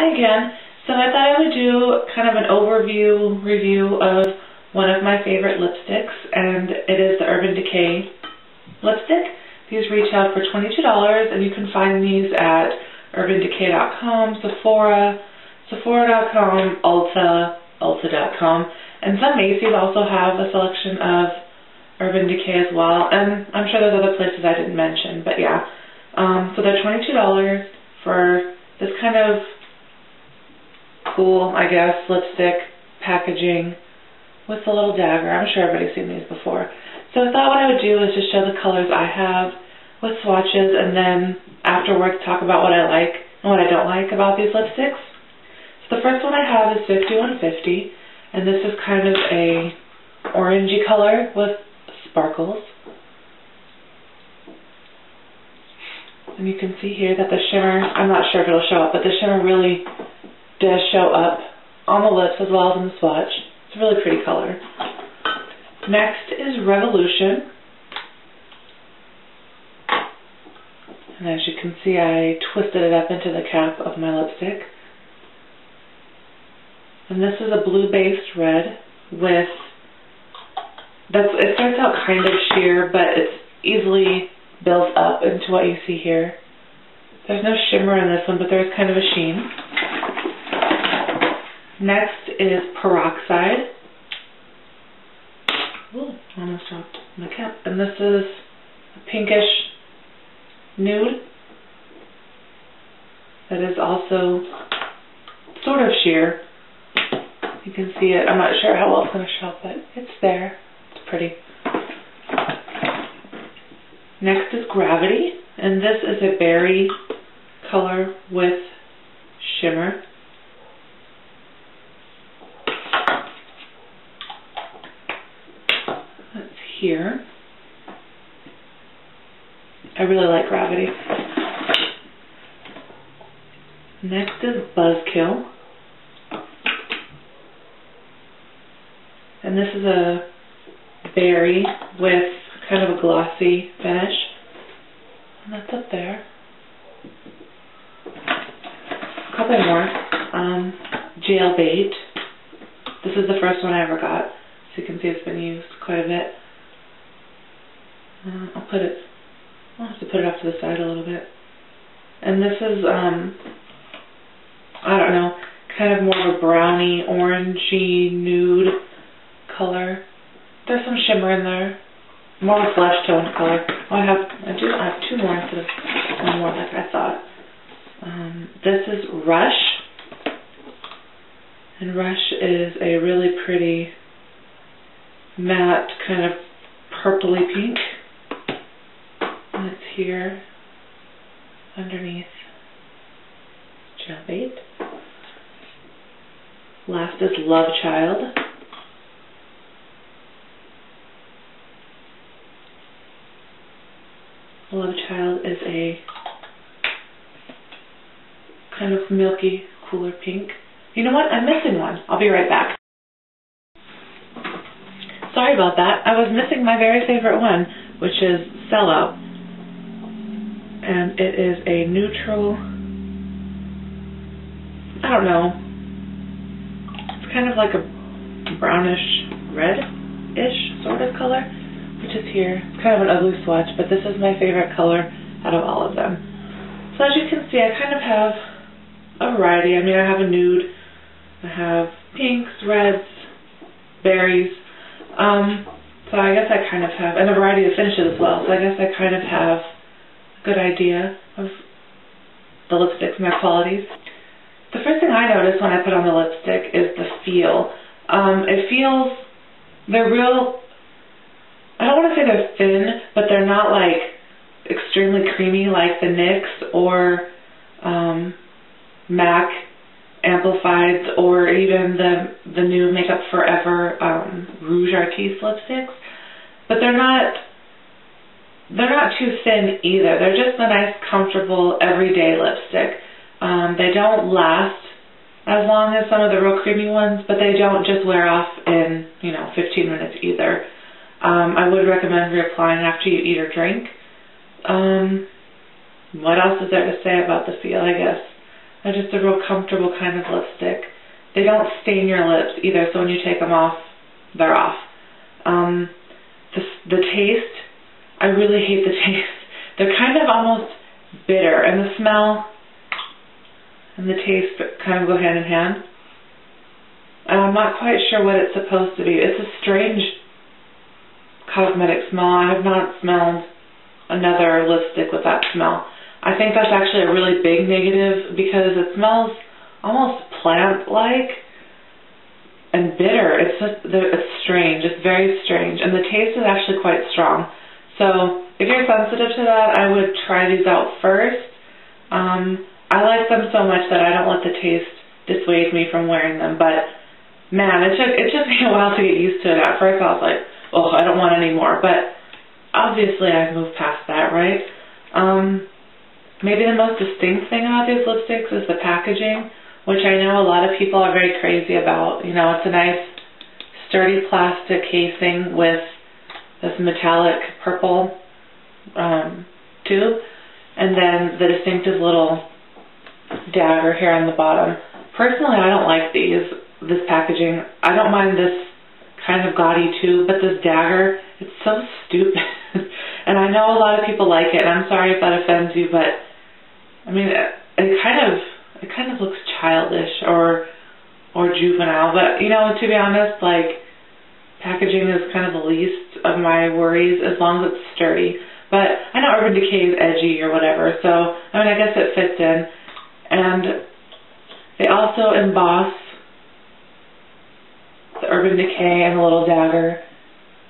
Hi again. So I thought I would do kind of an overview review of one of my favorite lipsticks, and it is the Urban Decay lipstick. These retail for $22, and you can find these at urbandecay.com, Sephora, Sephora.com, Ulta, Ulta.com, and some Macy's also have a selection of Urban Decay as well, and I'm sure there's other places I didn't mention, but yeah. So they're $22 for this kind of cool, I guess, lipstick packaging with a little dagger. I'm sure everybody's seen these before. So I thought what I would do is just show the colors I have with swatches, and then afterwards talk about what I like and what I don't like about these lipsticks. So the first one I have is 5150, and this is kind of a orangey color with sparkles. And you can see here that the shimmer, I'm not sure if it'll show up, but the shimmer really does show up on the lips as well as in the swatch. It's a really pretty color. Next is Revolution. And as you can see, I twisted it up into the cap of my lipstick. And this is a blue-based red with, it starts out kind of sheer, but it's easily builds up into what you see here. There's no shimmer in this one, but there's kind of a sheen. Next is Peroxide. Ooh, almost dropped my cap. And this is a pinkish nude that is also sort of sheer. You can see it. I'm not sure how well it's going to show up, but it's there. It's pretty. Next is Gravity, and this is a berry color with shimmer. That's here. I really like Gravity. Next is Buzzkill. And this is a berry with kind of a glossy finish. And that's up there. A couple more. Jailbait. This is the first one I ever got. So you can see it's been used quite a bit. I'll have to put it off to the side a little bit. And this is, I don't know, kind of more of a browny, orangey, nude color. There's some shimmer in there. More of a flesh tone color. Oh, I have two more instead of one more like I thought. This is Rush. And Rush is a really pretty matte kind of purpley pink. And it's here underneath Jailbait. Last is Love Child. Love Child is a kind of milky, cooler pink. You know what? I'm missing one. I'll be right back. Sorry about that. I was missing my very favorite one, which is Sellout. And it is a neutral, I don't know, it's kind of like a brownish red-ish sort of color, which is here. It's kind of an ugly swatch, but this is my favorite color out of all of them. So as you can see, I kind of have a variety. I mean, I have a nude, I have pinks, reds, berries. So I guess I kind of have, and a variety of finishes as well. So I guess I kind of have a good idea of the lipsticks and their qualities. The first thing I notice when I put on the lipstick is the feel. It feels, they're real, I don't want to say they're thin, but they're not like extremely creamy like the NYX or MAC Amplifieds or even the new Makeup Forever Rouge Artiste lipsticks. But they're not too thin either. They're just a nice, comfortable, everyday lipstick. They don't last as long as some of the real creamy ones, but they don't just wear off in, 15 minutes either. I would recommend reapplying after you eat or drink. What else is there to say about the feel, I guess? They're just a real comfortable kind of lipstick. They don't stain your lips either, so when you take them off, they're off. The taste, I really hate the taste. They're kind of almost bitter, and the smell and the taste kind of go hand in hand. And I'm not quite sure what it's supposed to be. It's a strange cosmetic smell. I have not smelled another lipstick with that smell. I think that's actually a really big negative because it smells almost plant-like and bitter. It's strange. It's very strange. And the taste is actually quite strong. So if you're sensitive to that, I would try these out first. I like them so much that I don't let the taste dissuade me from wearing them. But man, it took me a while to get used to it. At first I was like, oh, I don't want any more. But obviously I've moved past that, right? Maybe the most distinct thing about these lipsticks is the packaging, which I know a lot of people are very crazy about. You know, it's a nice sturdy plastic casing with this metallic purple tube, and then the distinctive little dagger here on the bottom. Personally, I don't like this packaging. I don't mind this kind of gaudy tube, but this dagger, it's so stupid. And I know a lot of people like it, and I'm sorry if that offends you, but I mean, it kind of looks childish or juvenile. But you know, to be honest, like, packaging is kind of the least of my worries as long as it's sturdy. But I know Urban Decay is edgy or whatever, so I mean, I guess it fits in. And they also emboss the Urban Decay and the little dagger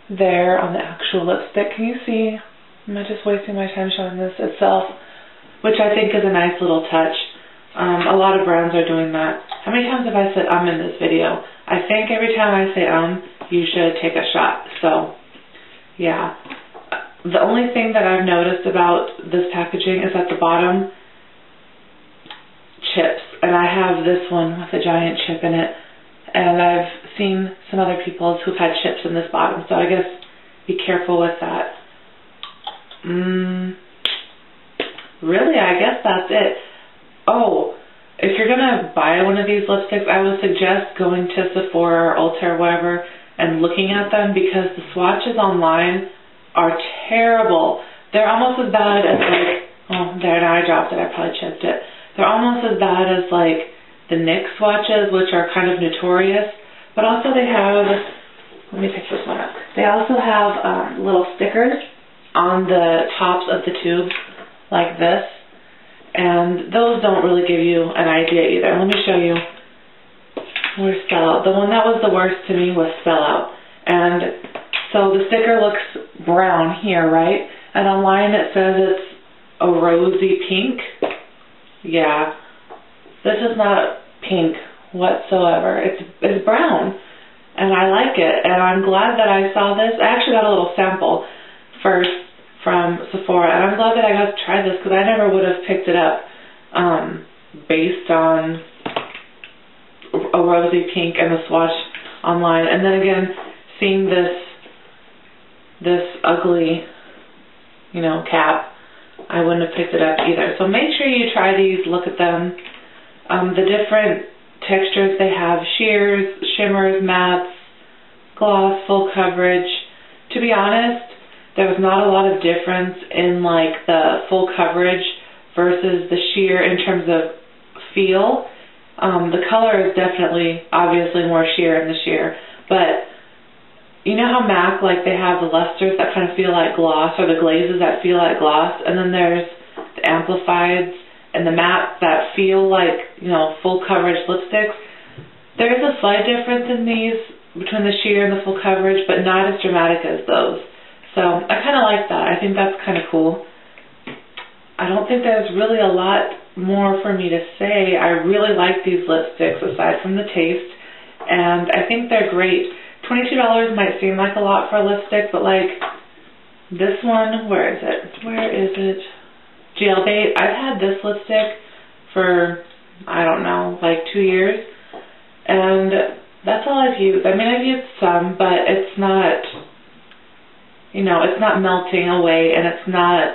there on the actual lipstick. Can you see? Am I just wasting my time showing this itself? Which I think is a nice little touch. A lot of brands are doing that. How many times have I said in this video? I think every time I say you should take a shot. So, yeah. The only thing that I've noticed about this packaging is at the bottom, chips. And I have this one with a giant chip in it. And I've seen some other people's who've had chips in this bottom. So I guess be careful with that. Really, I guess that's it. Oh, if you're going to buy one of these lipsticks, I would suggest going to Sephora or Ulta or whatever and looking at them, because the swatches online are terrible. They're almost as bad as, like, oh, there, now I dropped it. I probably chipped it. They're almost as bad as, like, the NYX swatches, which are kind of notorious. But also they have, let me pick this one up. They also have little stickers on the tops of the tubes, like this, and those don't really give you an idea either. Let me show you. Where's Spell Out? The one that was the worst to me was Spell Out. And so the sticker looks brown here, right? And online it says it's a rosy pink. Yeah, this is not pink whatsoever. It's brown, and I like it, and I'm glad that I saw this. I actually got a little sample first from Sephora, and I'm glad that I got to try this, because I never would have picked it up based on a rosy pink and the swatch online. And then again, seeing this ugly, you know, cap, I wouldn't have picked it up either. So make sure you try these, look at them. The different textures they have: sheers, shimmers, mattes, gloss, full coverage. To be honest, there was not a lot of difference in, like, the full coverage versus the sheer in terms of feel. The color is definitely, obviously, more sheer in the sheer. But you know how MAC, like, they have the lusters that kind of feel like gloss, or the glazes that feel like gloss, and then there's the amplifieds and the matte that feel like, you know, full coverage lipsticks. There is a slight difference in these between the sheer and the full coverage, but not as dramatic as those. So I kind of like that. I think that's kind of cool. I don't think there's really a lot more for me to say. I really like these lipsticks aside from the taste, and I think they're great. $22 might seem like a lot for a lipstick, but like this one, where is it? Where is it? Jailbait. I've had this lipstick for, I don't know, like 2 years, and that's all I've used. I mean, I've used some, but it's not, you know, it's not melting away, and it's not,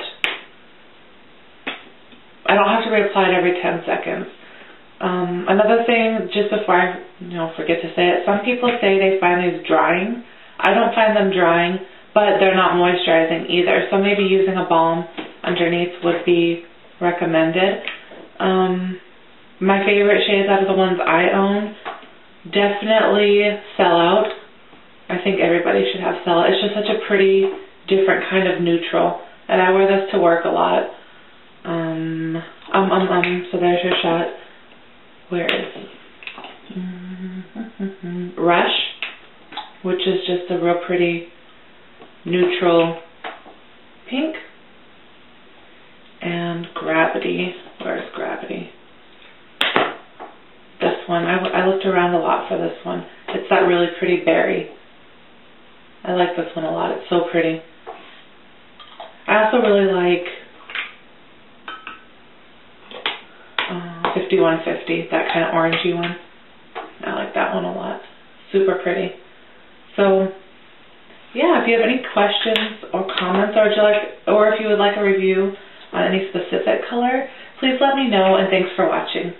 I don't have to reapply it every 10 seconds. Another thing, just before I forget to say it, some people say they find these drying. I don't find them drying, but they're not moisturizing either. So maybe using a balm underneath would be recommended. My favorite shades out of the ones I own, definitely Sellout. I think everybody should have Sellout. It's just such a pretty, different kind of neutral. And I wear this to work a lot. So there's your shot. Where is it? Rush, which is just a real pretty neutral pink. And Gravity. Where's Gravity? This one. I looked around a lot for this one. It's that really pretty berry. I like this one a lot. It's so pretty. I also really like 5150, that kind of orangey one. I like that one a lot. Super pretty. So, yeah, if you have any questions or comments, or if you would like a review on any specific color, please let me know, and thanks for watching.